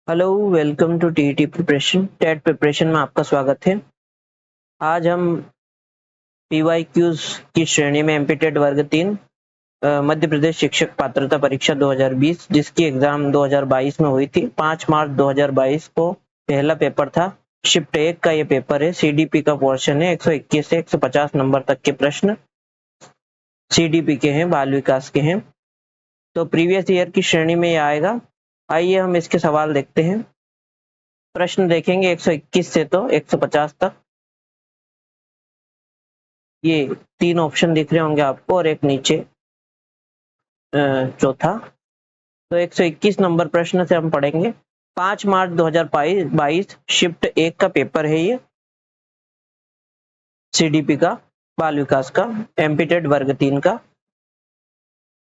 Hello, welcome to TET preparation. TET preparation में आपका स्वागत है। आज हम पीवाईक्यूज की श्रेणी में एमपी वर्ग 3 मध्य प्रदेश शिक्षक पात्रता परीक्षा 2020 जिसकी एग्जाम 2022 में हुई थी। 5 मार्च 2022 को पहला पेपर था। शिफ्ट 1 का ये पेपर है। सीडीपी का पोर्शन है। 121 से 150 नंबर तक के प्रश्न सीडीपी के हैं, बाल विकास के हैं। तो प्रीवियस ईयर की श्रेणी में ये आएगा। आइए हम इसके सवाल देखते हैं। प्रश्न देखेंगे 121 से तो 150 तक। ये 3 ऑप्शन दिख रहे होंगे आपको और एक नीचे चौथा। तो 121 नंबर प्रश्न से हम पढ़ेंगे। 5 मार्च 2022 शिफ्ट 1 का पेपर है ये, सीडीपी का, बाल विकास का, एमपी वर्ग 3 का।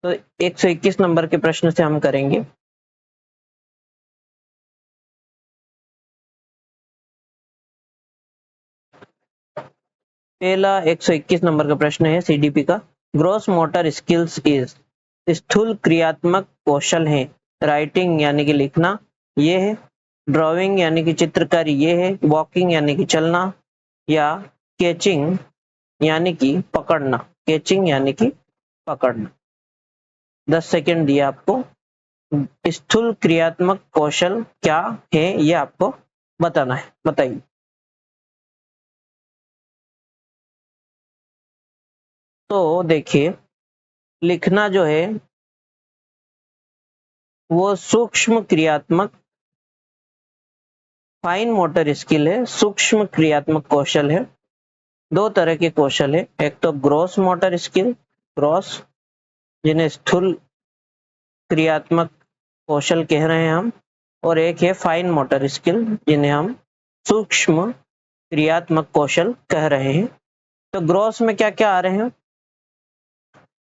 तो 121 नंबर के प्रश्न से हम करेंगे। पहला 121 नंबर का प्रश्न है सीडीपी का। ग्रॉस मोटर स्किल्स इज, स्थूल क्रियात्मक कौशल है। राइटिंग यानी कि लिखना ये है, ड्राइंग यानी कि चित्रकारी ये है, वॉकिंग यानी कि चलना, या कैचिंग यानी कि पकड़ना। कैचिंग यानी कि पकड़ना। 10 सेकंड दिया आपको। स्थूल क्रियात्मक कौशल क्या है ये आपको बताना है। बताइए। तो देखिए, लिखना जो है वो सूक्ष्म क्रियात्मक फाइन मोटर स्किल है, सूक्ष्म क्रियात्मक कौशल है। 2 तरह के कौशल है, एक तो ग्रॉस मोटर स्किल, ग्रॉस जिन्हें स्थूल क्रियात्मक कौशल कह रहे हैं हम, और एक है फाइन मोटर स्किल जिन्हें हम सूक्ष्म क्रियात्मक कौशल कह रहे हैं। तो ग्रॉस में क्या क्या आ रहे हैं,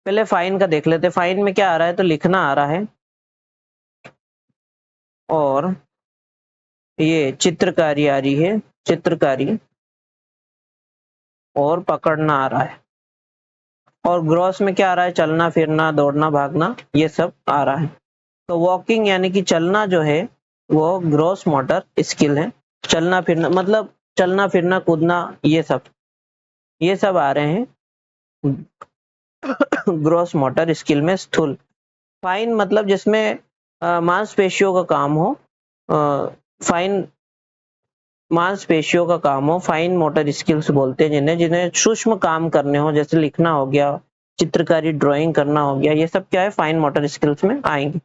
पहले फाइन का देख लेते हैं। फाइन में क्या आ रहा है, तो लिखना आ रहा है, और ये चित्रकारी आ रही है, चित्रकारी, और पकड़ना आ रहा है। और ग्रॉस में क्या आ रहा है, चलना फिरना, दौड़ना भागना, ये सब आ रहा है। तो वॉकिंग यानी कि चलना जो है वो ग्रॉस मोटर स्किल है। चलना फिरना मतलब चलना फिरना कूदना, ये सब आ रहे हैं ग्रॉस मोटर स्किल में। स्थूल फाइन मतलब जिसमें मांसपेशियों का काम हो, फाइन मांसपेशियों का काम हो, फाइन मोटर स्किल्स बोलते हैं जिन्हें जिन्हें सूक्ष्म काम करने हो, जैसे लिखना हो गया, चित्रकारी ड्राइंग करना हो गया, ये सब क्या है, फाइन मोटर स्किल्स में आएंगे।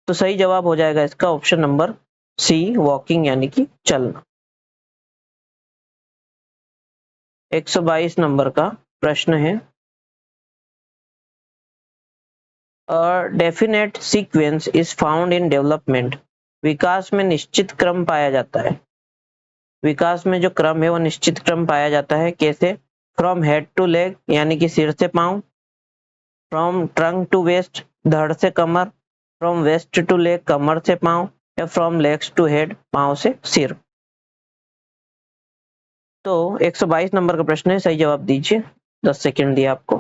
तो सही जवाब हो जाएगा इसका ऑप्शन नंबर सी, वॉकिंग यानी कि चलना। 122 नंबर का प्रश्न है। A definite sequence is found in development. विकास में निश्चित क्रम पाया जाता है। विकास में जो क्रम है वो निश्चित क्रम पाया जाता है। कैसे? फ्रॉम हेड टू लेग यानी कि सिर से पांव, फ्रॉम ट्रंक टू वेस्ट धड़ से कमर, फ्रॉम वेस्ट टू लेग कमर से पांव, या फ्रॉम लेग्स टू हेड पांव से सिर। तो 122 नंबर का प्रश्न है, सही जवाब दीजिए। 10 सेकंड दिया आपको।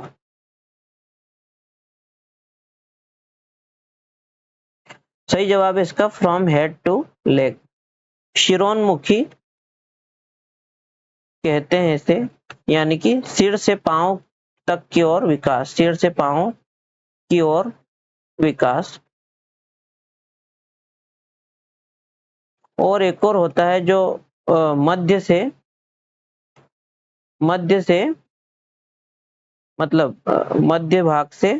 सही जवाब है इसका फ्रॉम हेड टू लेग। शिरोन्मुखी कहते हैं इसे, यानी कि सिर से पांव तक की ओर विकास, सिर से पांव की ओर विकास। और एक और होता है जो मध्य से मतलब मध्य भाग से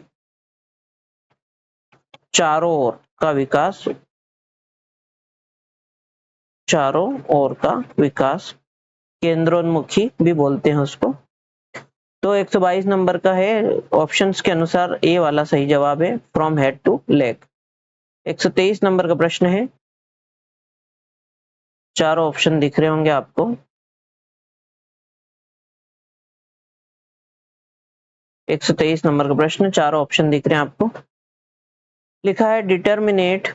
चारों ओर का विकास, चारों ओर का विकास, केंद्रोन्मुखी भी बोलते हैं उसको। तो 122 नंबर का है, ऑप्शंस के अनुसार ए वाला सही जवाब है, फ्रॉम हेड टू लेग। 123 नंबर का प्रश्न है। चारों ऑप्शन दिख रहे होंगे आपको। 123 नंबर का प्रश्न, चारों ऑप्शन दिख रहे हैं आपको। लिखा है डिटर्मिनेट्स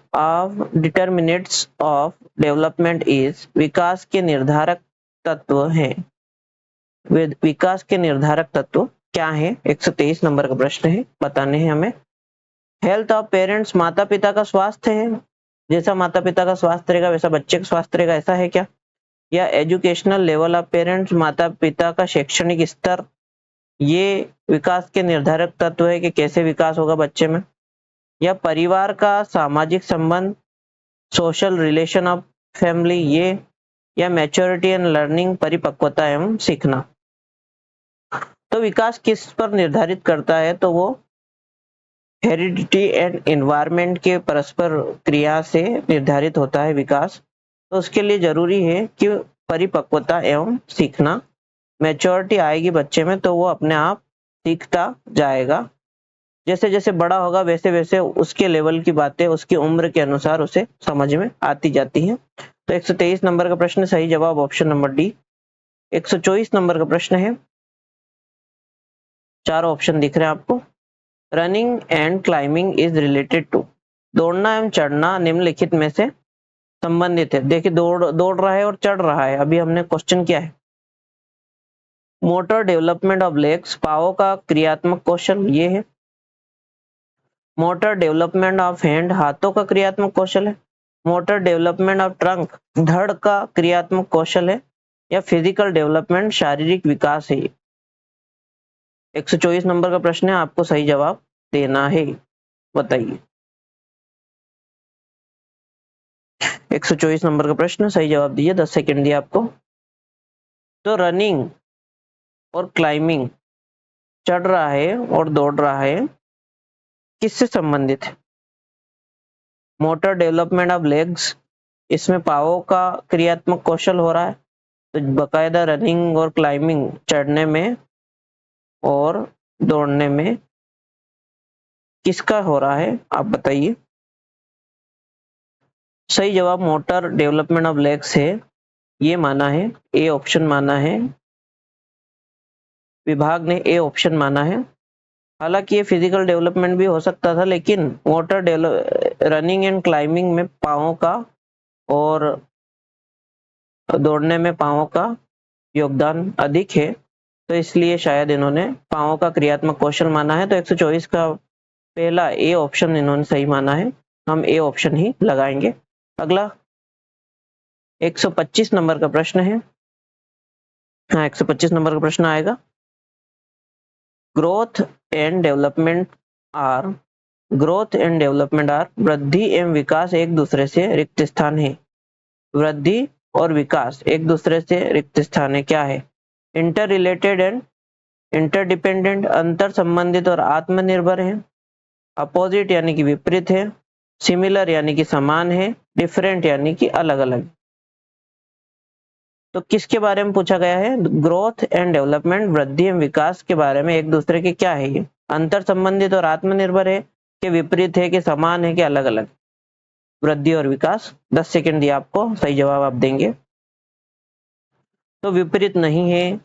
ऑफ डेवलपमेंट इज, विकास के निर्धारक तत्व हैं। विकास के निर्धारक तत्व क्या है? 123 नंबर का प्रश्न है, बताने हैं हमें। हेल्थ ऑफ पेरेंट्स, माता पिता का स्वास्थ्य है। जैसा माता पिता का स्वास्थ्य रहेगा वैसा बच्चे का स्वास्थ्य रहेगा, ऐसा है क्या? या एजुकेशनल लेवल ऑफ पेरेंट्स, माता पिता का शैक्षणिक स्तर, ये विकास के निर्धारक तत्व है कि कैसे विकास होगा बच्चे में? या परिवार का सामाजिक संबंध, सोशल रिलेशन ऑफ फैमिली, ये? या मैच्योरिटी एंड लर्निंग, परिपक्वता एवं सीखना? तो विकास किस पर निर्धारित करता है? तो वो हेरिडिटी एंड एनवायरनमेंट के परस्पर क्रिया से निर्धारित होता है विकास। तो उसके लिए जरूरी है कि परिपक्वता एवं सीखना, मैच्योरिटी आएगी बच्चे में तो वो अपने आप सीखता जाएगा। जैसे जैसे बड़ा होगा वैसे वैसे उसके लेवल की बातें उसकी उम्र के अनुसार उसे समझ में आती जाती हैं। तो 123 नंबर का प्रश्न, सही जवाब ऑप्शन नंबर डी। 124 नंबर का प्रश्न है, चारों ऑप्शन दिख रहे हैं आपको। Running and climbing is related to, दौड़ना एवं चढ़ना निम्नलिखित में से संबंधित है। देखिए दौड़ दौड़ रहा है और चढ़ रहा है। अभी हमने क्वेश्चन किया है मोटर डेवलपमेंट ऑफ लेग्स, पावों का क्रियात्मक कौशल, ये है। मोटर डेवलपमेंट ऑफ हैंड, हाथों का क्रियात्मक कौशल है। मोटर डेवलपमेंट ऑफ ट्रंक, धड़ का क्रियात्मक कौशल है। या फिजिकल डेवलपमेंट, शारीरिक विकास है। 124 नंबर का प्रश्न है, आपको सही जवाब देना है, बताइए। 124 नंबर का प्रश्न, सही जवाब दीजिए, 10 सेकंड दिए आपको। तो रनिंग और क्लाइंबिंग, चढ़ रहा है और दौड़ रहा है, किससे संबंधित है? मोटर डेवलपमेंट ऑफ लेग्स, इसमें पावों का क्रियात्मक कौशल हो रहा है। तो बकायदा रनिंग और क्लाइंबिंग, चढ़ने में और दौड़ने में किसका हो रहा है, आप बताइए। सही जवाब मोटर डेवलपमेंट ऑफ लेग्स है, ये माना है, ए ऑप्शन माना है, विभाग ने ए ऑप्शन माना है। हालांकि ये फिजिकल डेवलपमेंट भी हो सकता था, लेकिन मोटर रनिंग एंड क्लाइंबिंग में पावों का और दौड़ने में पावों का योगदान अधिक है, तो इसलिए शायद इन्होंने पावों का क्रियात्मक कौशल माना है। तो 124 का पहला ए ऑप्शन इन्होंने सही माना है, हम ए ऑप्शन ही लगाएंगे। अगला 125 नंबर का प्रश्न है। हाँ, 125 नंबर का प्रश्न आएगा, growth and development are, growth and development are, वृद्धि एवं विकास एक दूसरे से रिक्त स्थान है। वृद्धि और विकास एक दूसरे से रिक्त स्थान है, क्या है? इंटर रिलेटेड एंड इंटरडिपेंडेंट, अंतर संबंधित और आत्मनिर्भर है। अपोजिट यानी कि विपरीत है। सिमिलर यानी कि समान है। डिफरेंट यानी कि अलग अलग। तो किसके बारे में पूछा गया है? ग्रोथ एंड डेवलपमेंट, वृद्धि एवं विकास के बारे में एक दूसरे के क्या है? ये अंतर संबंधित और आत्मनिर्भर है कि विपरीत है कि समान है कि अलग अलग? वृद्धि और विकास। 10 सेकंड दिया आपको, सही जवाब आप देंगे। तो विपरीत नहीं है,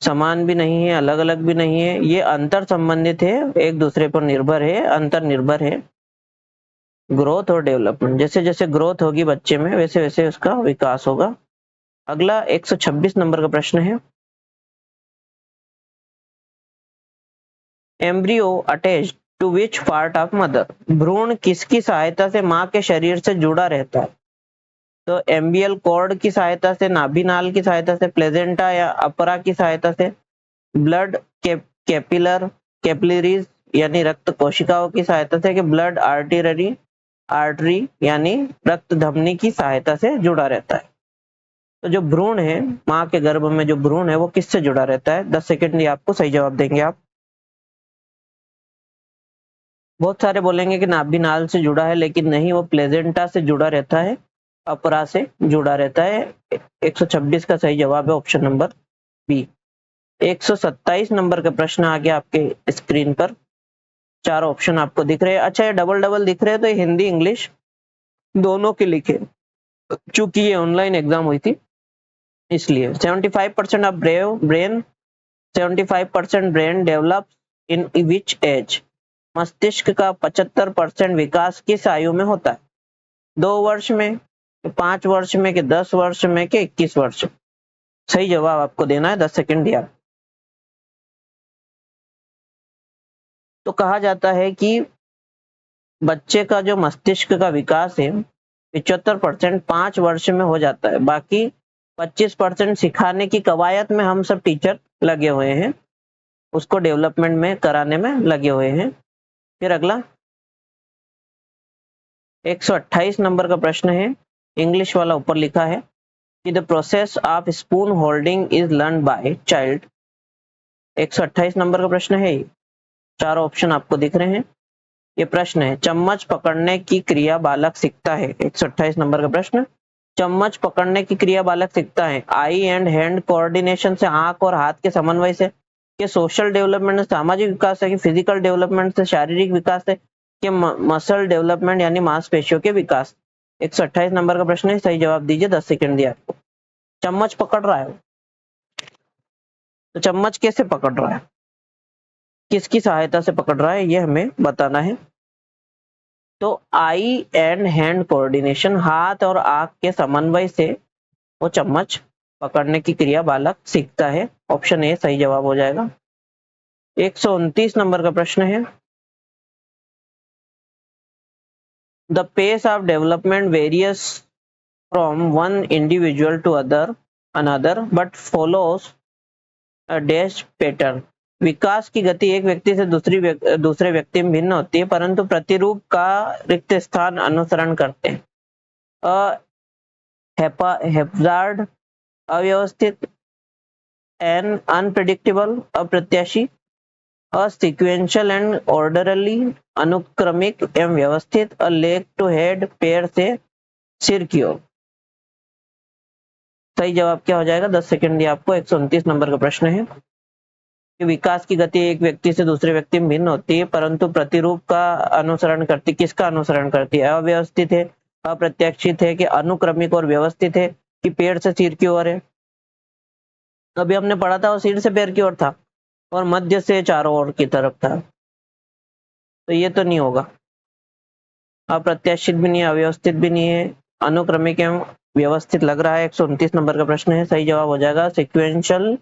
समान भी नहीं है, अलग अलग भी नहीं है, ये अंतर संबंधित है, एक दूसरे पर निर्भर है, अंतर निर्भर है। ग्रोथ और डेवलपमेंट, जैसे जैसे ग्रोथ होगी बच्चे में वैसे वैसे उसका विकास होगा। अगला 126 नंबर का प्रश्न है, embryo attach to which part of mother, भ्रूण किसकी सहायता से मां के शरीर से जुड़ा रहता है? तो एम्बियल कॉर्ड की सहायता से, नाभिनाल की सहायता से, प्लेजेंटा या अपरा की सहायता से, ब्लड कैपिलरीज यानी रक्त कोशिकाओं की सहायता से, कि ब्लड आर्टरी यानी रक्त धमनी की सहायता से जुड़ा रहता है? तो जो भ्रूण है, मां के गर्भ में जो भ्रूण है वो किससे जुड़ा रहता है? 10 सेकंड आपको, सही जवाब देंगे आप। बहुत सारे बोलेंगे कि नाभिनाल से जुड़ा है, लेकिन नहीं, वो प्लेजेंटा से जुड़ा रहता है, अपरा से जुड़ा रहता है। 126 का सही जवाब है ऑप्शन नंबर बी। 127 नंबर का प्रश्न आ गया आपके स्क्रीन पर, चार ऑप्शन आपको दिख रहे हैं। अच्छा, ये डबल डबल दिख रहे हैं, तो ये हिंदी इंग्लिश दोनों के लिखे, चूंकि ये ऑनलाइन एग्जाम हुई थी इसलिए। 75% of brain 75% brain develop in which age, मस्तिष्क का 75% विकास किस आयु में होता है? 2 वर्ष में, 5 वर्ष में, कि 10 वर्ष में, कि 21 वर्ष? सही जवाब आपको देना है, 10 सेकंड दिया। तो कहा जाता है कि बच्चे का जो मस्तिष्क का विकास है 75% 5 वर्ष में हो जाता है, बाकी 25% सिखाने की कवायद में हम सब टीचर लगे हुए हैं, उसको डेवलपमेंट में कराने में लगे हुए हैं। फिर अगला 128 नंबर का प्रश्न है, इंग्लिश वाला ऊपर लिखा है कि the process of spoon holding is learn by child. 128 number का प्रश्न है, चारों ऑप्शन आपको दिख रहे हैं। ये प्रश्न है, चम्मच पकड़ने की क्रिया बालक सीखता है। 128 नंबर का प्रश्न, चम्मच पकड़ने की क्रिया बालक सीखता है आई एंड हैंड कोऑर्डिनेशन से, आंख और हाथ के समन्वय से, कि सोशल डेवलपमेंट से, सामाजिक विकास से, कि फिजिकल डेवलपमेंट से, शारीरिक विकास से, कि मसल डेवलपमेंट यानी मांसपेशियों के विकास। 128 नंबर का प्रश्न है, सही जवाब दीजिए, 10 सेकंड दिया आपको। चम्मच पकड़ रहा है, तो चम्मच कैसे पकड़ रहा है, किसकी सहायता से पकड़ रहा है, ये हमें बताना है। तो आई एंड हैंड कोऑर्डिनेशन, हाथ और आंख के समन्वय से वो चम्मच पकड़ने की क्रिया बालक सीखता है। ऑप्शन ए सही जवाब हो जाएगा। 129 नंबर का प्रश्न है, the pace of development varies from one individual to another but follows a dash pattern. विकास की गति एक व्यक्ति से दूसरे व्यक्ति में भिन्न होती है, परंतु प्रतिरूप का रिक्त स्थान अनुसरण करते हैं। हैप्जार्ड, अव्यवस्थित, एन अनप्रेडिक्टेबल, अप्रत्याशी, असिक्वेंशियल एंड ऑर्डरली, अनुक्रमिक एवं व्यवस्थित, अ लेग टू हेड, पैर से सिर की ओर। सही जवाब क्या हो जाएगा, 10 सेकंड दिया आपको। 129 नंबर का प्रश्न है कि विकास की गति एक व्यक्ति से दूसरे व्यक्ति में भिन्न होती है, परंतु प्रतिरूप का अनुसरण करती, किसका अनुसरण करती है, अव्यवस्थित है, अप्रत्याशित है, कि अनुक्रमिक और व्यवस्थित है, कि पैर से सिर की ओर है। अभी हमने पढ़ा था वो सिर से पैर की ओर था और मध्य से चारों ओर की तरफ था, तो ये तो नहीं होगा। अप्रत्याशित भी नहीं है, अव्यवस्थित भी नहीं है, अनुक्रमिक एवं व्यवस्थित लग रहा है। 129 नंबर का प्रश्न है, सही जवाब हो जाएगा सिक्वेंशियल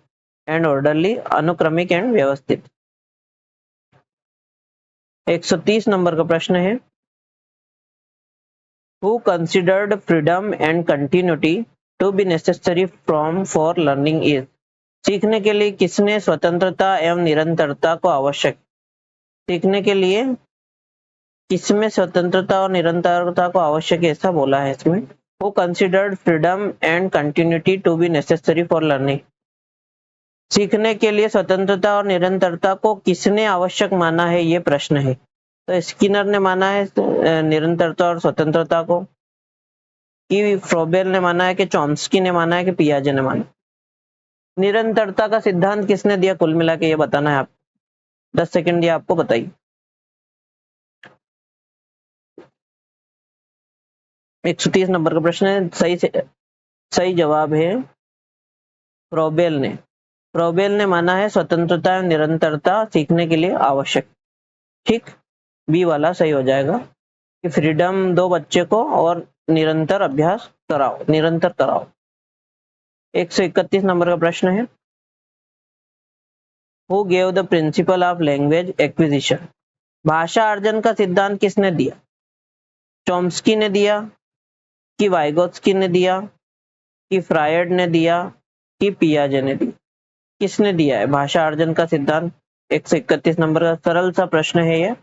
एंड ऑर्डरली, अनुक्रमिक एंड व्यवस्थित। 130 नंबर का प्रश्न है, who considered freedom and continuity to be necessary from for learning is. सीखने के लिए किसने स्वतंत्रता एवं निरंतरता को आवश्यक, सीखने के लिए किसमें स्वतंत्रता और निरंतरता को आवश्यक ऐसा बोला है इसमें। Who considered freedom and continuity to be necessary for learning. सीखने के लिए स्वतंत्रता और निरंतरता को किसने आवश्यक माना है, ये प्रश्न है। तो स्किनर ने माना है निरंतरता और स्वतंत्रता को, कि फ्रोबेल ने माना है, कि चॉम्स्की ने माना है, कि पियाजे ने माना। निरंतरता का सिद्धांत किसने दिया, कुल मिला के ये बताना है आप। 10 सेकंड दिया आपको, बताइए। 130 नंबर का प्रश्न है, सही जवाब है फ्रोबेल ने। फ्रोबेल ने माना है स्वतंत्रता और निरंतरता सीखने के लिए आवश्यक। ठीक, बी वाला सही हो जाएगा, कि फ्रीडम दो बच्चे को और निरंतर अभ्यास कराओ, निरंतर कराओ। 131 नंबर का प्रश्न है, who gave the principle of language acquisition. भाषा अर्जन का सिद्धांत किसने दिया, चॉम्स्की ने दिया, कि वाइगोत्स्की ने दिया, कि फ्रायड ने दिया, कि पियाजे ने दिया। किसने दिया है भाषा अर्जन का सिद्धांत। 131 नंबर का सरल सा प्रश्न है ये,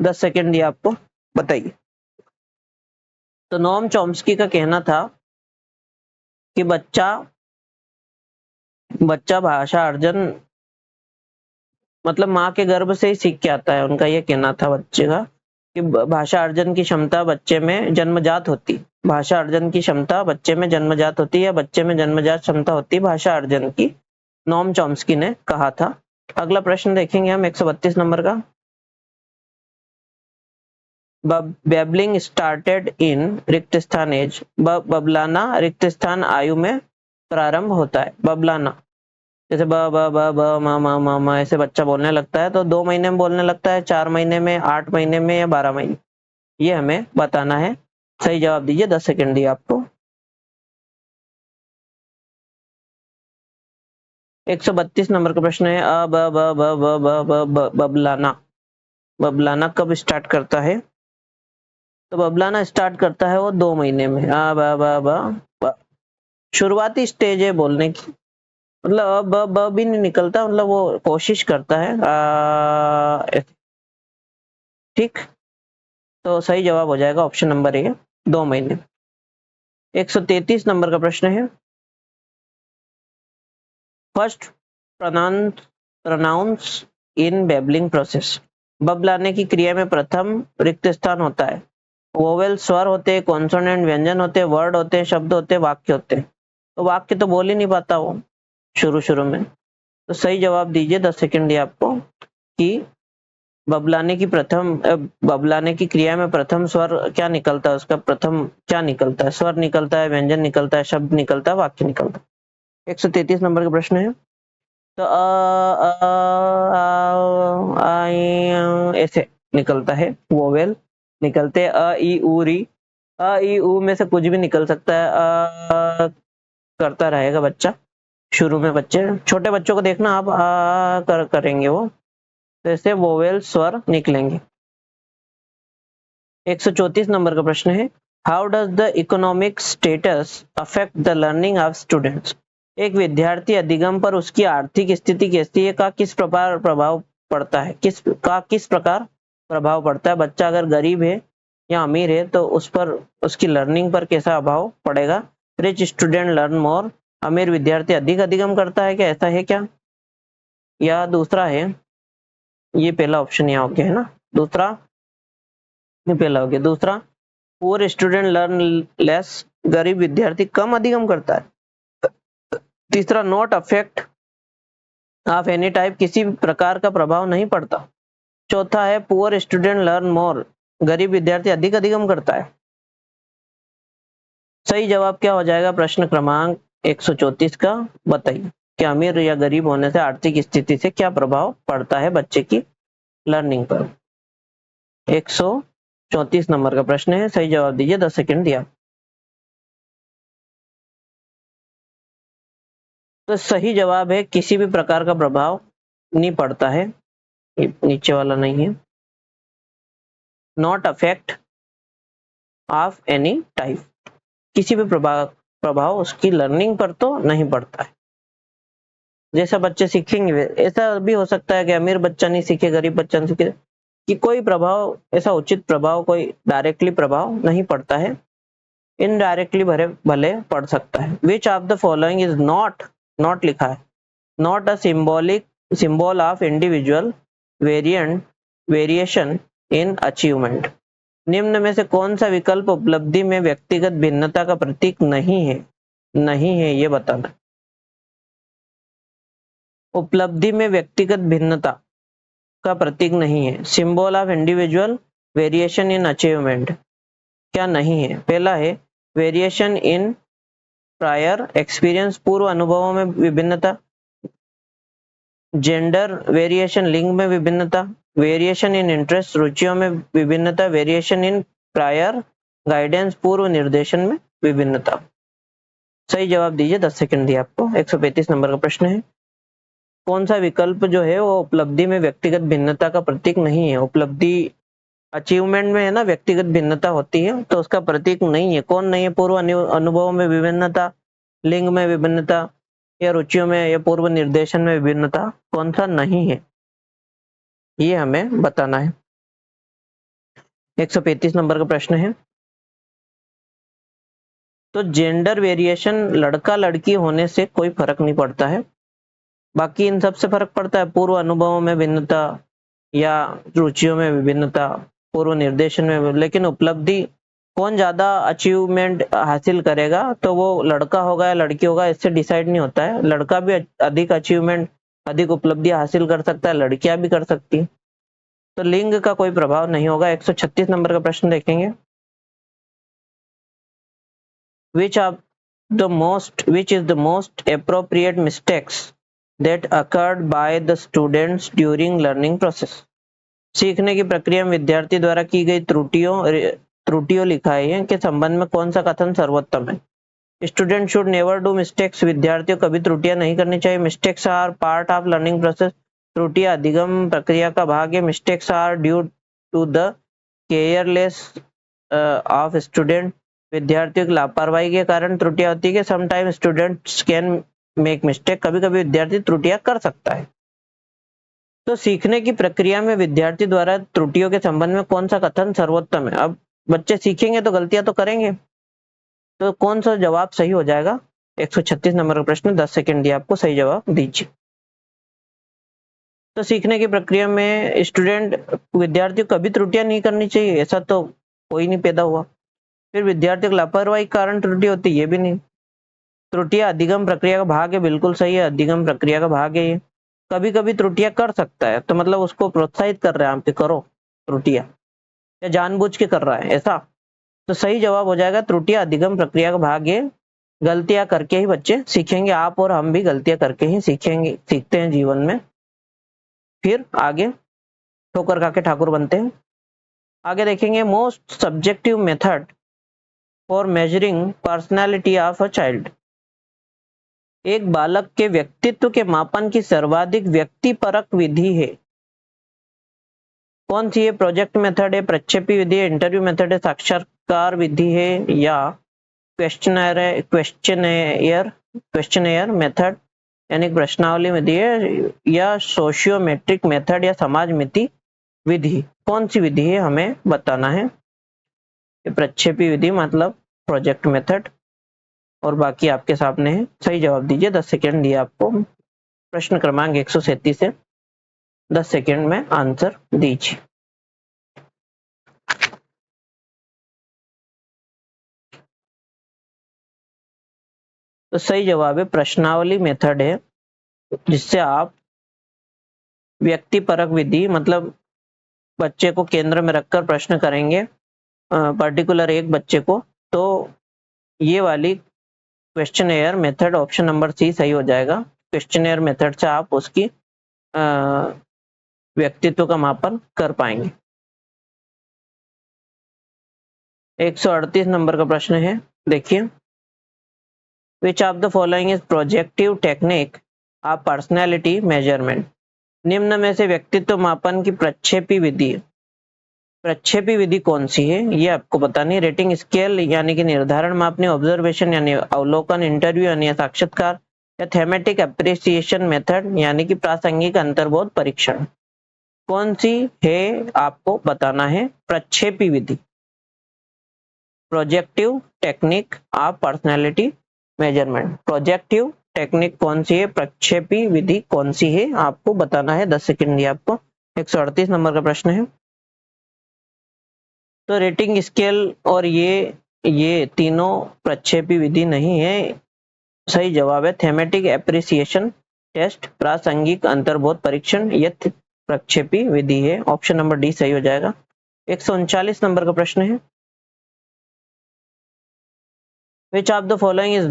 10 सेकंड दिया आपको, बताइए। तो नोम चॉम्स्की का कहना था कि बच्चा भाषा अर्जन मतलब माँ के गर्भ से ही सीख के आता है, उनका ये कहना था बच्चे का, कि भाषा अर्जन की क्षमता बच्चे में जन्मजात होती, भाषा अर्जन की क्षमता बच्चे में जन्मजात होती है, बच्चे में जन्मजात क्षमता होती है भाषा अर्जन की, नोम चॉम्स्की ने कहा था। अगला प्रश्न देखेंगे हम 132 नंबर का, बेबलिंग स्टार्टेड इन रिक्त स्थान एज। बबलाना रिक्त स्थान आयु में प्रारंभ होता है। बबलाना जैसे ब ब ब ब म म म म ऐसे बच्चा बोलने लगता है, तो 2 महीने में बोलने लगता है, 4 महीने में, 8 महीने में, या 12 महीने, ये हमें बताना है। सही जवाब दीजिए, 10 सेकंड दिए आपको। 132 नंबर का प्रश्न है, अ ब ब ब ब ब ब ब बबलाना, बबलाना कब स्टार्ट करता है। तो बबलाना स्टार्ट करता है वो 2 महीने में। आ बा बा बा बा। शुरुआती स्टेज है बोलने की, मतलब ब ब भी नहीं निकलता, मतलब वो कोशिश करता है ठीक। तो सही जवाब हो जाएगा ऑप्शन नंबर ए, 2 महीने। 133 नंबर का प्रश्न है, फर्स्ट प्रोनाउंस इन बेबलिंग प्रोसेस। बबलाने की क्रिया में प्रथम रिक्त स्थान होता है। वोवेल स्वर होते हैं, कॉन्सोनेंट व्यंजन होते हैं, वर्ड होते हैं, शब्द होते हैं, वाक्य होते हैं। तो वाक्य तो बोल ही नहीं पाता वो शुरू शुरू में। तो सही जवाब दीजिए, 10 सेकंड दिए आपको, कि बबलाने की क्रिया में प्रथम स्वर क्या निकलता है, उसका प्रथम क्या निकलता है, स्वर निकलता है, व्यंजन निकलता है, शब्द निकलता है, वाक्य निकलता है। 133 नंबर का प्रश्न है, तो ऐसे निकलता है, वोवेल निकलते हैं, अ ई उ री। अ ई उ में से कुछ भी निकल सकता है, करता रहेगा बच्चा शुरू में। बच्चे छोटे बच्चों को देखना आप, करेंगे वो, तो ऐसे वोवेल स्वर निकलेंगे। 134 नंबर का प्रश्न है, how does the economic status affect the learning of students. एक विद्यार्थी अधिगम पर उसकी आर्थिक स्थिति कैसी है का किस प्रकार प्रभाव पड़ता है, किस प्रकार प्रभाव पड़ता है। बच्चा अगर गरीब है या अमीर है तो उस पर, उसकी लर्निंग पर कैसा अभाव पड़ेगा। रिच स्टूडेंट लर्न मोर, अमीर विद्यार्थी अधिक अधिगम करता है क्या, ऐसा है क्या, या दूसरा है, ये पहला ऑप्शन यहाँ हो गया है ना, दूसरा, ये पहला हो गया। दूसरा, पुअर स्टूडेंट लर्न लेस, गरीब विद्यार्थी कम अधिगम करता है। तीसरा, not affect of any type, किसी प्रकार का प्रभाव नहीं पड़ता। चौथा है, पुअर स्टूडेंट लर्न मोर, गरीब विद्यार्थी अधिक अधिगम करता है। सही जवाब क्या हो जाएगा प्रश्न क्रमांक 134 का, बताइए, क्या अमीर या गरीब होने से आर्थिक स्थिति से क्या प्रभाव पड़ता है बच्चे की लर्निंग पर। 134 नंबर का प्रश्न है, सही जवाब दीजिए, 10 सेकंड दिया। तो सही जवाब है, किसी भी प्रकार का प्रभाव नहीं पड़ता है, नीचे वाला नहीं है, not affect of any type, किसी भी प्रभाव उसकी लर्निंग पर तो नहीं पड़ता है। जैसा बच्चे सीखेंगे, ऐसा भी हो सकता है कि अमीर बच्चा नहीं सीखे, गरीब बच्चा नहीं सीखे, कि कोई प्रभाव, ऐसा उचित प्रभाव, कोई डायरेक्टली प्रभाव नहीं पड़ता है, इनडायरेक्टली भले पड़ सकता है। Which of the following is not, not लिखा है, not a symbol of individual variation in achievement. निम्न में से कौन सा विकल्प उपलब्धि में व्यक्तिगत भिन्नता का प्रतीक नहीं है, नहीं है ये बताना। उपलब्धि में व्यक्तिगत भिन्नता का प्रतीक नहीं है, symbol of individual variation in achievement, क्या नहीं है। पहला है, वेरिएशन इन प्रायर एक्सपीरियंस, पूर्व अनुभवों में विभिन्नता। जेंडर वेरिएशन, लिंग में विभिन्नता। वेरिएशन इन इंटरेस्ट, रुचियों में विभिन्नता। वेरिएशन इन प्रायर गाइडेंस, पूर्व निर्देशन में विभिन्नता। सही जवाब दीजिए, 10 सेकंड दिए आपको। 135 नंबर का प्रश्न है, कौन सा विकल्प जो है वो उपलब्धि में व्यक्तिगत भिन्नता का प्रतीक नहीं है। उपलब्धि, अचीवमेंट में है ना व्यक्तिगत भिन्नता होती है, तो उसका प्रतीक नहीं है। कौन नहीं है, पूर्व अनुभवों में विभिन्नता, लिंग में विभिन्नता, या रुचियों में या पूर्व निर्देशन में विभिन्नता, कौन सा नहीं है ये हमें बताना है। 135 नंबर का प्रश्न है, तो जेंडर वेरिएशन लड़का लड़की होने से कोई फर्क नहीं पड़ता है, बाकी इन सब से फर्क पड़ता है। पूर्व अनुभवों में भिन्नता या रुचियों में विभिन्नता, पूर्व निर्देशन में, लेकिन उपलब्धि, कौन ज्यादा अचीवमेंट हासिल करेगा तो वो लड़का होगा या लड़की होगा, इससे डिसाइड नहीं होता है। लड़का भी अधिक अचीवमेंट, अधिक उपलब्धि हासिल कर सकता है, लड़कियां भी कर सकती है, तो लिंग का कोई प्रभाव नहीं होगा। 136 नंबर का प्रश्न देखेंगे, which is the most appropriate mistakes that occurred by the students during learning process। सीखने की प्रक्रिया में विद्यार्थी द्वारा की गई त्रुटियों लिखा है के संबंध में कौन सा कथन सर्वोत्तम है। Student should never do mistakes, विद्यार्थियों कभी त्रुटियां नहीं करनी चाहिए। Mistakes are part of learning process, त्रुटियां अधिगम प्रक्रिया का भाग है। Mistakes are due to the careless of student, विद्यार्थियों की लापरवाही के कारण त्रुटियां होती है कि sometime students can make mistake, कभी कभी विद्यार्थी त्रुटियां कर सकता है। तो सीखने की प्रक्रिया में विद्यार्थी द्वारा त्रुटियों के संबंध में कौन सा कथन सर्वोत्तम है? अब बच्चे सीखेंगे तो गलतियां तो करेंगे, तो कौन सा जवाब सही हो जाएगा? 136 नंबर का प्रश्न, 10 सेकंड दिया आपको, सही जवाब दीजिए। तो सीखने की प्रक्रिया में विद्यार्थी को कभी त्रुटियां नहीं करनी चाहिए, ऐसा तो कोई नहीं पैदा हुआ। फिर विद्यार्थी को लापरवाही के कारण त्रुटि होती है, ये भी नहीं। त्रुटियां अधिगम प्रक्रिया का भाग है, बिल्कुल सही है, अधिगम प्रक्रिया का भाग है ये। कभी कभी त्रुटियां कर सकता है, तो मतलब उसको प्रोत्साहित कर रहे हैं आप कि करो त्रुटियां, या जानबूझ के कर रहा है ऐसा? तो सही जवाब हो जाएगा त्रुटियां अधिगम प्रक्रिया का भाग है। गलतियां करके ही बच्चे सीखेंगे, आप और हम भी गलतियां करके ही सीखते हैं जीवन में, फिर आगे ठोकर खा के ठाकुर बनते हैं। आगे देखेंगे, most subjective method for measuring personality of a child. एक बालक के व्यक्तित्व के मापन की सर्वाधिक व्यक्तिपरक विधि है, कौन सी है? प्रोजेक्ट मेथड है, प्रक्षेपी विधि है, इंटरव्यू मेथड है, साक्षात्कार विधि है, या क्वेश्चनेयर मेथड यानी प्रश्नावली विधि है, या सोशियोमेट्रिक मेथड या समाज मिति विधि? कौन सी विधि है हमें बताना है। प्रक्षेपी विधि मतलब प्रोजेक्ट मेथड, और बाकी आपके सामने है, सही जवाब दीजिए। 10 सेकंड दिए आपको, प्रश्न क्रमांक 137 से 10 सेकंड में आंसर दीजिए। तो सही जवाब है प्रश्नावली मेथड है, जिससे आप व्यक्तिपरक विधि मतलब बच्चे को केंद्र में रखकर प्रश्न करेंगे, पर्टिकुलर एक बच्चे को, तो ये वाली questionnaire method, option number C सही हो जाएगा। क्वेश्चनेयर मेथड से आप उसकी व्यक्तित्व का मापन कर पाएंगे। 138 नंबर का प्रश्न है, देखिए, विच of the following is projective technique of personality measurement? निम्न में से व्यक्तित्व मापन की प्रक्षेपी विधि, प्रक्षेपी विधि कौन सी है ये आपको बतानी है। रेटिंग स्केल यानी कि निर्धारण मापनी, ऑब्जर्वेशन यानी अवलोकन, इंटरव्यू यानी साक्षात्कार, या थेमेटिक एप्रिसिएशन मेथड यानी कि प्रासंगिक अंतर्बोध परीक्षण? कौन सी है आपको बताना है। प्रक्षेपी विधि, projective technique of personality measurement, projective technique कौन सी है, प्रक्षेपी विधि कौन सी है, आपको बताना है। 10 सेकंड दिए आपको। 138 नंबर का प्रश्न है। तो रेटिंग स्केल और ये तीनों प्रक्षेपी विधि नहीं है, सही जवाब है थेमेटिक एप्रिसिएशन टेस्ट, प्रासंगिक अंतर्बोध परीक्षण, ये प्रक्षेपी विधि है। ऑप्शन नंबर डी सही हो जाएगा। 139 नंबर का प्रश्न है, which of the following is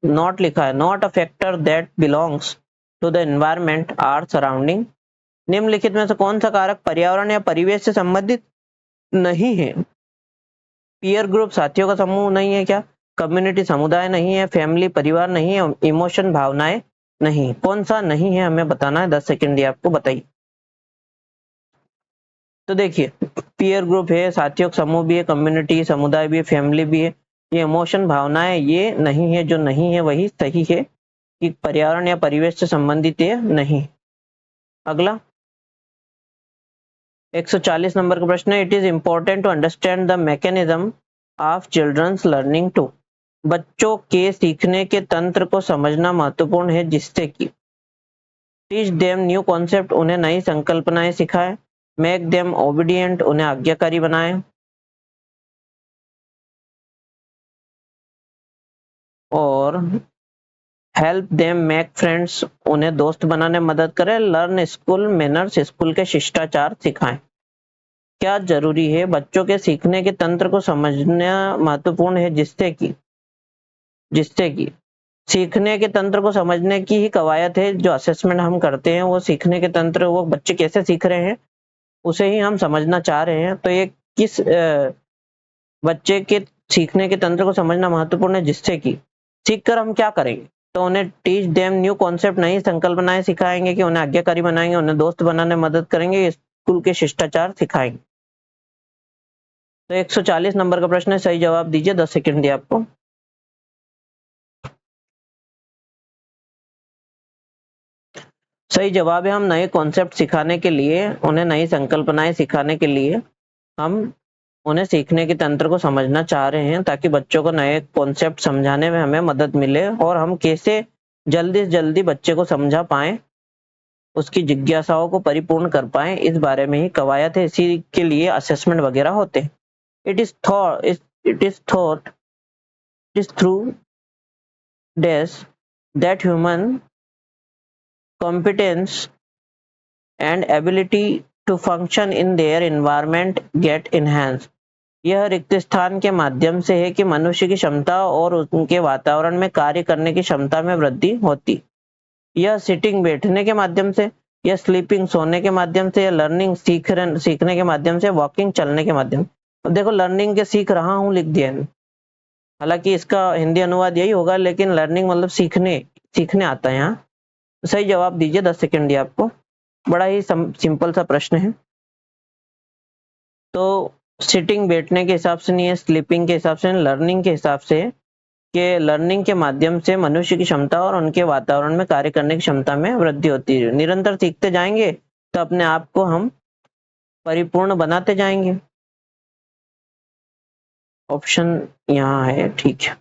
not लिखा है, not a factor that belongs to the environment or surrounding. निम्नलिखित में से कौन सा कारक पर्यावरण या परिवेश से संबंधित नहीं है? पीयर ग्रुप साथियों का समूह नहीं है क्या? कम्युनिटी समुदाय नहीं है? फैमिली परिवार नहीं है? इमोशन भावनाएं नहीं? कौन सा नहीं है हमें बताना है। 10 सेकंड दिए आपको, बताइए। तो देखिए, पीयर ग्रुप है, साथियों का समूह भी है, कम्युनिटी समुदाय भी है, फैमिली भी है, ये इमोशन भावनाएं ये नहीं है। जो नहीं है वही सही है कि पर्यावरण या परिवेश से संबंधित है नहीं। अगला 140 नंबर का प्रश्न है, it is important to understand the mechanism of children's learning to. बच्चों के सीखने के तंत्र को समझना महत्वपूर्ण है, जिससे कि टीच देम न्यू कॉन्सेप्ट, उन्हें नई संकल्पनाएं सिखाएं, मेक देम ओबीडिएंट, उन्हें आज्ञाकारी बनाएं, और हेल्प देम मेक फ्रेंड्स, उन्हें दोस्त बनाने में मदद करें, लर्न स्कूल मैनर्स, स्कूल के शिष्टाचार सिखाएं। क्या जरूरी है? बच्चों के सीखने के तंत्र को समझना महत्वपूर्ण है, जिससे कि सीखने के तंत्र को समझने की ही कवायद है। जो असेसमेंट हम करते हैं वो सीखने के तंत्र, वो बच्चे कैसे सीख रहे हैं उसे ही हम समझना चाह रहे हैं। तो ये किस बच्चे के सीखने के तंत्र को समझना महत्वपूर्ण है, जिससे कि सीखकर हम क्या करेंगे। तो उन्हें टीच देम न्यू कॉन्सेप्ट, नई संकल्पनाएं सिखाएंगे, कि उन्हें आज्ञाकारी बनाएंगे, उन्हें दोस्त बनाने में मदद करेंगे, स्कूल के शिष्टाचार सिखाएंगे। तो 140 नंबर का प्रश्न है, सही जवाब दीजिए, 10 सेकंड दिए आपको। सही जवाब है, हम नए कॉन्सेप्ट सिखाने के लिए, उन्हें नई संकल्पनाएं सिखाने के लिए हम उन्हें सीखने के तंत्र को समझना चाह रहे हैं, ताकि बच्चों को नए कॉन्सेप्ट समझाने में हमें मदद मिले और हम कैसे जल्दी से जल्दी बच्चे को समझा पाएं, उसकी जिज्ञासाओं को परिपूर्ण कर पाएं, इस बारे में ही कवायद है। इसी के लिए असेसमेंट वगैरह होते हैं। It is through this that human competence and ability to function in their environment get enhanced। यह रिक्त स्थान के माध्यम से है कि मनुष्य की क्षमता और उनके वातावरण में कार्य करने की क्षमता में वृद्धि होती। यह सिटिंग बैठने के माध्यम से, या स्लीपिंग सोने के माध्यम से, या लर्निंग सीखने के माध्यम से, वॉकिंग चलने के माध्यम। अब देखो, लर्निंग के सीख रहा हूं लिख दिया है, हालांकि इसका हिंदी अनुवाद यही होगा, लेकिन लर्निंग मतलब सीखने सीखने आता है यहाँ। सही जवाब दीजिए, 10 सेकंड दिया आपको। बड़ा ही सिंपल सा प्रश्न है। तो सिटिंग बैठने के हिसाब से नहीं है, स्लीपिंग के हिसाब से, लर्निंग के हिसाब से, कि लर्निंग के माध्यम से मनुष्य की क्षमता और उनके वातावरण में कार्य करने की क्षमता में वृद्धि होती है। निरंतर सीखते जाएंगे तो अपने आप को हम परिपूर्ण बनाते जाएंगे। ऑप्शन यहाँ है, ठीक है।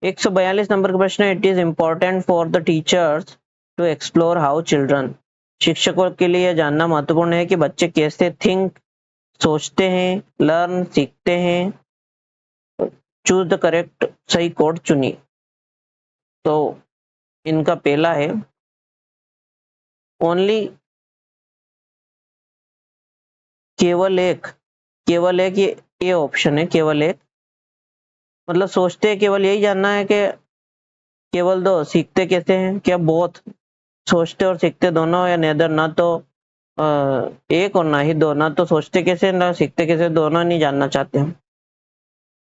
142 नंबर का प्रश्न है, it is important for the teachers to explore how children. शिक्षकों के लिए यह जानना महत्वपूर्ण है कि बच्चे कैसे थिंक सोचते हैं, लर्न सीखते हैं। चूज द करेक्ट, सही कोड चुनिए। तो इनका पहला है, ओनली, केवल एक ये ऑप्शन है, केवल एक, मतलब सोचते हैं, केवल यही जानना है कि केवल दो, सीखते कैसे हैं, क्या बोथ, सोचते और सीखते दोनों, या नेदर, ना तो एक और ना ही दो, ना तो सोचते कैसे ना सीखते कैसे, दोनों नहीं जानना चाहते हम।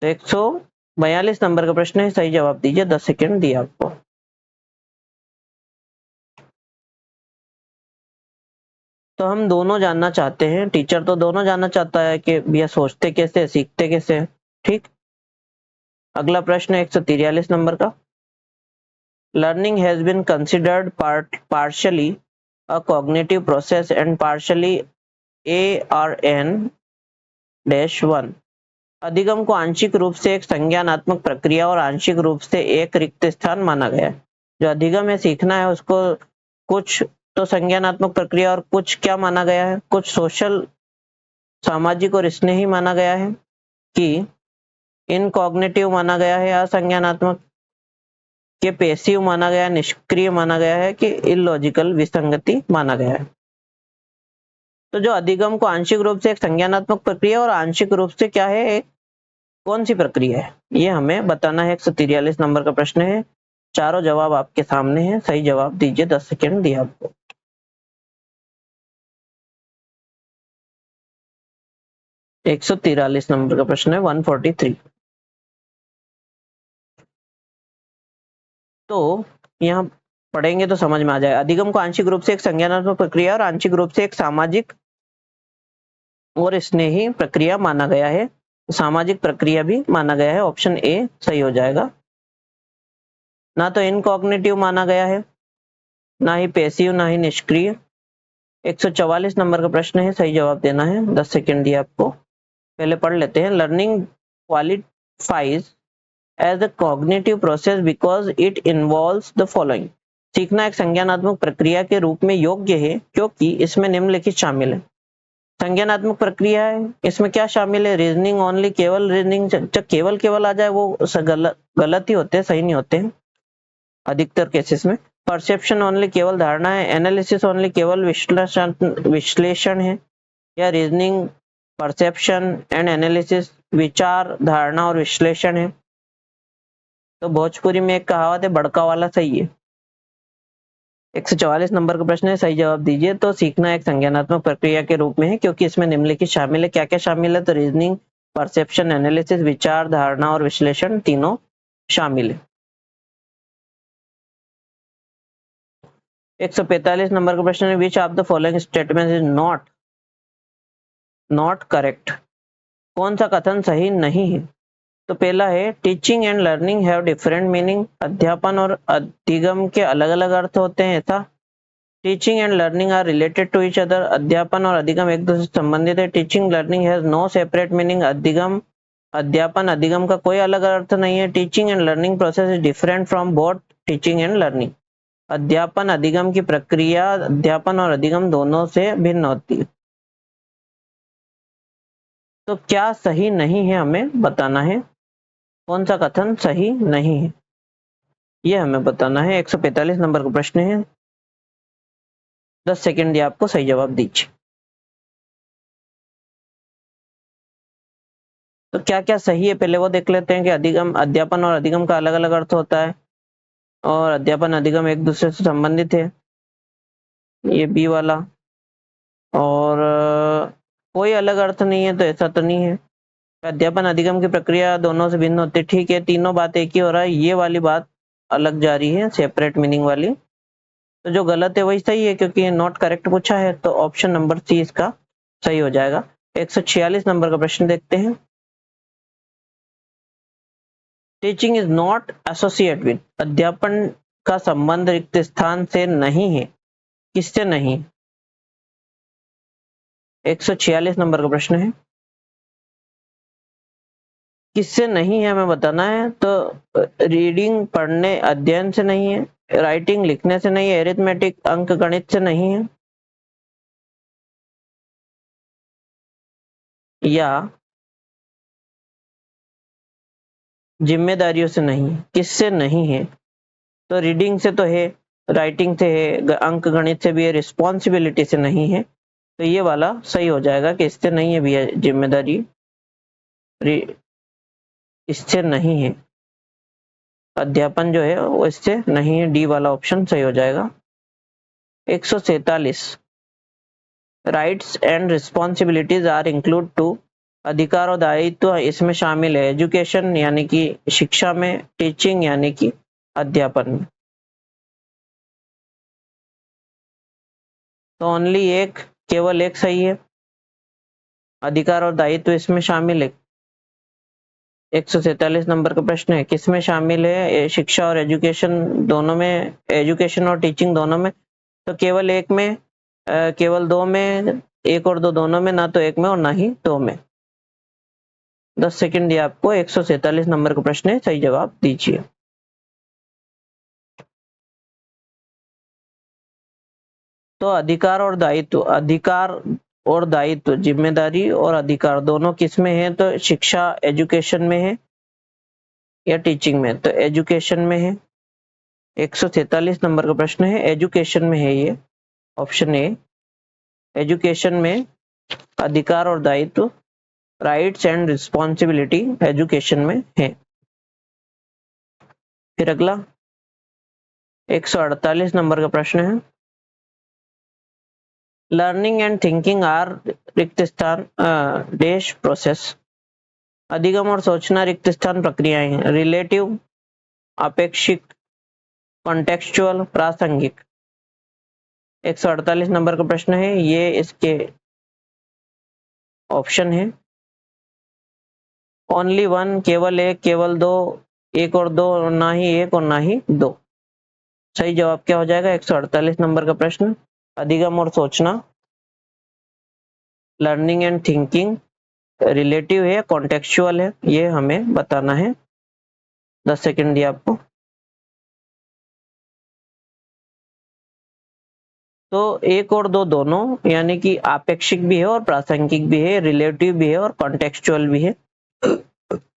तो 142 नंबर का प्रश्न है, सही जवाब दीजिए, 10 सेकंड दिया आपको। तो हम दोनों जानना चाहते हैं, टीचर तो दोनों जानना चाहता है कि भैया सोचते कैसे सीखते कैसे, ठीक। अगला प्रश्न है 143 नंबर का, learning has been considered partially a cognitive process and partially ARN-1। अधिगम को आंशिक रूप से एक संज्ञानात्मक प्रक्रिया और आंशिक रूप से एक रिक्त स्थान माना गया है। जो अधिगम है, सीखना है, उसको कुछ तो संज्ञानात्मक प्रक्रिया और कुछ क्या माना गया है, कुछ सोशल, सामाजिक और स्नेही माना गया है, कि इनकॉग्निटिव माना गया है, असंज्ञानात्मक, के पैसिव माना गया, निष्क्रिय माना गया है, कि इलॉजिकल, विसंगति माना गया है। तो जो अधिगम को आंशिक रूप से एक संज्ञानात्मक प्रक्रिया और आंशिक रूप से क्या है, एक कौन सी प्रक्रिया है, ये हमें बताना है। 143 नंबर का प्रश्न है। चारों जवाब आपके सामने हैं, सही जवाब दीजिए, 10 सेकंड दिया आपको। 143 नंबर का प्रश्न है, 143। तो यहाँ पढ़ेंगे तो समझ में आ जाए। अधिगम को आंशिक रूप से एक संज्ञानात्मक प्रक्रिया और आंशिक रूप से एक सामाजिक और स्नेही प्रक्रिया माना गया है। सामाजिक प्रक्रिया भी माना गया है, ऑप्शन ए सही हो जाएगा। ना तो इनकॉग्निटिव माना गया है, ना ही पैसिव, ना ही निष्क्रिय। 144 नंबर का प्रश्न है, सही जवाब देना है, 10 सेकंड दिया आपको। पहले पढ़ लेते हैं। Learning qualifies as a cognitive process because it involves the following. सीखना एक संज्ञानात्मक प्रक्रिया के रूप में योग्य है क्योंकि इसमें निम्नलिखित शामिल है। संज्ञानात्मक प्रक्रिया है, इसमें क्या शामिल है, रीजनिंग ओनली, केवल रीजनिंग। जब केवल केवल आ जाए वो गलत ही होते हैं, सही नहीं होते हैं अधिकतर केसेस में। परसेप्शन ओनली, केवल धारणा है। एनालिसिस ओनली, केवल विश्लेषण है। या रीजनिंग, परसेप्शन एंड एनालिसिस, विचार, धारणा और विश्लेषण है। तो भोजपुरी में एक कहावत है, बड़का वाला सही है। 144 नंबर का प्रश्न है, सही जवाब दीजिए। तो सीखना एक संज्ञानात्मक प्रक्रिया के रूप में है क्योंकि इसमें निम्नलिखित शामिल है। क्या क्या शामिल है, तो रीजनिंग, परसेप्शन, एनालिसिस, विचार, धारणा और विश्लेषण, तीनों शामिल है। 145 नंबर का प्रश्न है, which of the following statement is not not correct. कौन सा कथन सही नहीं है? तो पहला है teaching and learning have different meaning. अध्यापन और अधिगम के अलग अलग अर्थ होते हैं, ऐसा। Teaching and learning are related to each other. अध्यापन और अधिगम एक दूसरे से संबंधित है। Teaching learning has no separate meaning. अधिगम अध्यापन अधिगम का कोई अलग अर्थ नहीं है। Teaching and learning process is different from both teaching and learning. अध्यापन अधिगम की प्रक्रिया अध्यापन और अधिगम दोनों से भिन्न होती है। तो क्या सही नहीं है हमें बताना है। कौन सा कथन सही नहीं है ये हमें बताना है। 145 नंबर का प्रश्न है। 10 सेकंड दिया आपको, सही जवाब दीजिए। तो क्या क्या सही है पहले वो देख लेते हैं कि अधिगम अध्यापन और अधिगम का अलग अलग अर्थ होता है और अध्यापन अधिगम एक दूसरे से संबंधित है, ये बी वाला। और कोई अलग अर्थ नहीं है, तो ऐसा तो नहीं है। अध्यापन अधिगम की प्रक्रिया दोनों से भिन्न होती है, ठीक है। तीनों बात एक ही हो रहा है, ये वाली बात अलग जा रही है, सेपरेट मीनिंग वाली। तो जो गलत है वही सही है, क्योंकि नॉट करेक्ट पूछा है, तो ऑप्शन नंबर सी इसका सही हो जाएगा। 146 नंबर का प्रश्न देखते हैं। Teaching is not associate with. अध्यापन का संबंध रिक्त स्थान से नहीं है। किससे नहीं? 146 नंबर का प्रश्न है। किससे नहीं है हमें बताना है। तो रीडिंग पढ़ने अध्ययन से नहीं है, राइटिंग लिखने से नहीं है, एरिथमेटिक अंक गणित से नहीं है, या जिम्मेदारियों से नहीं है। किससे नहीं है? तो रीडिंग से तो है, राइटिंग से है, अंक गणित से भी है, रिस्पॉन्सिबिलिटी से नहीं है। तो ये वाला सही हो जाएगा कि इससे नहीं है भैया, जिम्मेदारी इससे नहीं है। अध्यापन जो है वो इससे नहीं है, डी वाला ऑप्शन सही हो जाएगा। 147 rights and responsibilities are include to. अधिकार और दायित्व इसमें शामिल है। एजुकेशन यानी कि शिक्षा में, टीचिंग यानी कि अध्यापन में। तो ओनली एक, केवल एक सही है। अधिकार और दायित्व इसमें शामिल है। 147 नंबर का प्रश्न है, किसमें शामिल है? शिक्षा और एजुकेशन दोनों में, एजुकेशन और टीचिंग दोनों में। तो केवल एक में, केवल दो में, एक और दो दोनों में, ना तो एक में और ना ही दो में। 10 सेकंड दिया आपको। 147 नंबर का प्रश्न है, सही जवाब दीजिए। तो अधिकार और दायित्व, अधिकार और दायित्व, जिम्मेदारी और अधिकार दोनों किस में है? तो शिक्षा एजुकेशन में है या टीचिंग में? तो एजुकेशन में है। 147 नंबर का प्रश्न है, एजुकेशन में है ये, ऑप्शन ए। एजुकेशन में अधिकार और दायित्व, राइट्स एंड रिस्पॉन्सिबिलिटी एजुकेशन में है। फिर अगला 148 नंबर का प्रश्न है, लर्निंग एंड थिंकिंग आर रिक्त स्थान डैश प्रोसेस। अधिगम और सोचना रिक्त स्थान प्रक्रियाएं हैं। रिलेटिव, अपेक्षिक, कॉन्टेक्चुअल, प्रासंगिक। 148 नंबर का प्रश्न है, ये इसके ऑप्शन है। ओनली वन, केवल एक, केवल दो, एक और दो, ना ही एक और ना ही दो। सही जवाब क्या हो जाएगा? 148 नंबर का प्रश्न। अधिगम और सोचना, लर्निंग एंड थिंकिंग रिलेटिव है, कॉन्टेक्चुअल है, ये हमें बताना है। 10 सेकंड दिया आपको। तो एक और दो दोनों, यानी कि आपेक्षिक भी है और प्रासंगिक भी है, रिलेटिव भी है और कॉन्टेक्चुअल भी है।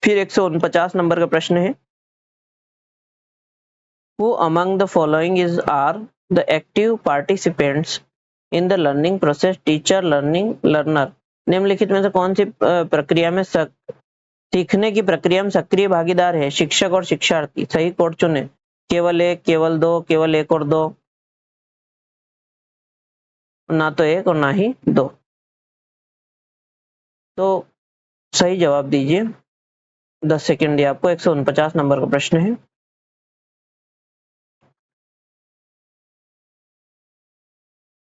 फिर 149 नंबर का प्रश्न है, Who among the following is are the active participants in the learning process? Teacher, learning, learner. निम्नलिखित में से कौन सी प्रक्रिया में सीखने की प्रक्रिया में सक्रिय भागीदार है? शिक्षक और शिक्षार्थी। सही कोड चुने। केवल एक, केवल दो, केवल एक और दो, ना तो एक और ना ही दो। तो सही जवाब दीजिए। 10 सेकंड दिया आपको। 149 नंबर का प्रश्न है।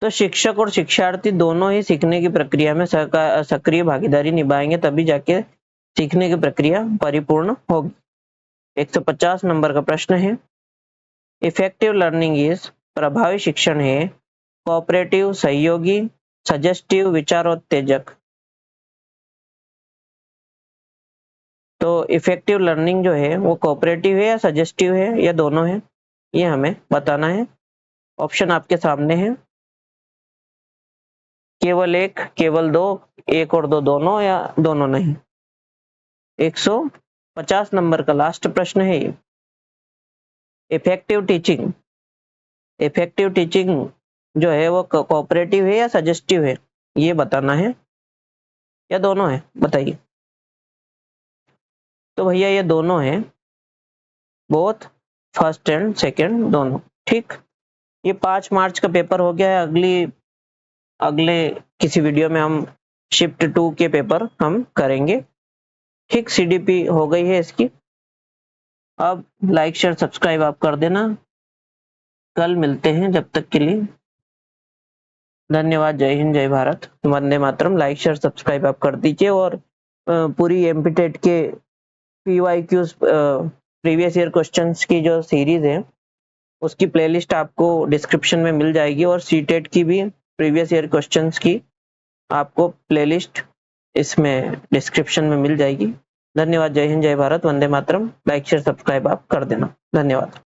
तो शिक्षक और शिक्षार्थी दोनों ही सीखने की प्रक्रिया में सक्रिय भागीदारी निभाएंगे, तभी जाके सीखने की प्रक्रिया परिपूर्ण होगी। 150 नंबर का प्रश्न है, इफेक्टिव लर्निंग इज, प्रभावी शिक्षण है, कोऑपरेटिव सहयोगी, सजेस्टिव विचारोत्तेजक। तो इफेक्टिव लर्निंग जो है वो कोऑपरेटिव है या सजेस्टिव है या दोनों है, ये हमें बताना है। ऑप्शन आपके सामने है, केवल एक, केवल दो, एक और दो दोनों, या दोनों नहीं। 150 नंबर का लास्ट प्रश्न है ये, इफेक्टिव टीचिंग, इफेक्टिव टीचिंग जो है वो कोऑपरेटिव है या सजेस्टिव है, ये बताना है, या दोनों है, बताइए। तो भैया ये दोनों है, बोथ फर्स्ट एंड सेकंड दोनों, ठीक। ये 5 मार्च का पेपर हो गया है। अगले किसी वीडियो में हम शिफ्ट 2 के पेपर हम करेंगे, ठीक। सीडीपी हो गई है इसकी। अब लाइक शेयर सब्सक्राइब आप कर देना। कल मिलते हैं, जब तक के लिए धन्यवाद। जय हिंद, जय Bharat, Vande Mataram. Like share subscribe आप कर दीजिए। और पूरी एमपीटेट के पीवाईक्यूज प्रीवियस ईयर क्वेश्चंस की जो सीरीज है उसकी प्लेलिस्ट आपको डिस्क्रिप्शन में मिल जाएगी, और सीटेट की भी प्रीवियस ईयर क्वेश्चंस की आपको प्लेलिस्ट इसमें डिस्क्रिप्शन में मिल जाएगी। धन्यवाद। जय हिंद, जय Bharat, Vande Mataram. Like share subscribe आप कर देना। धन्यवाद।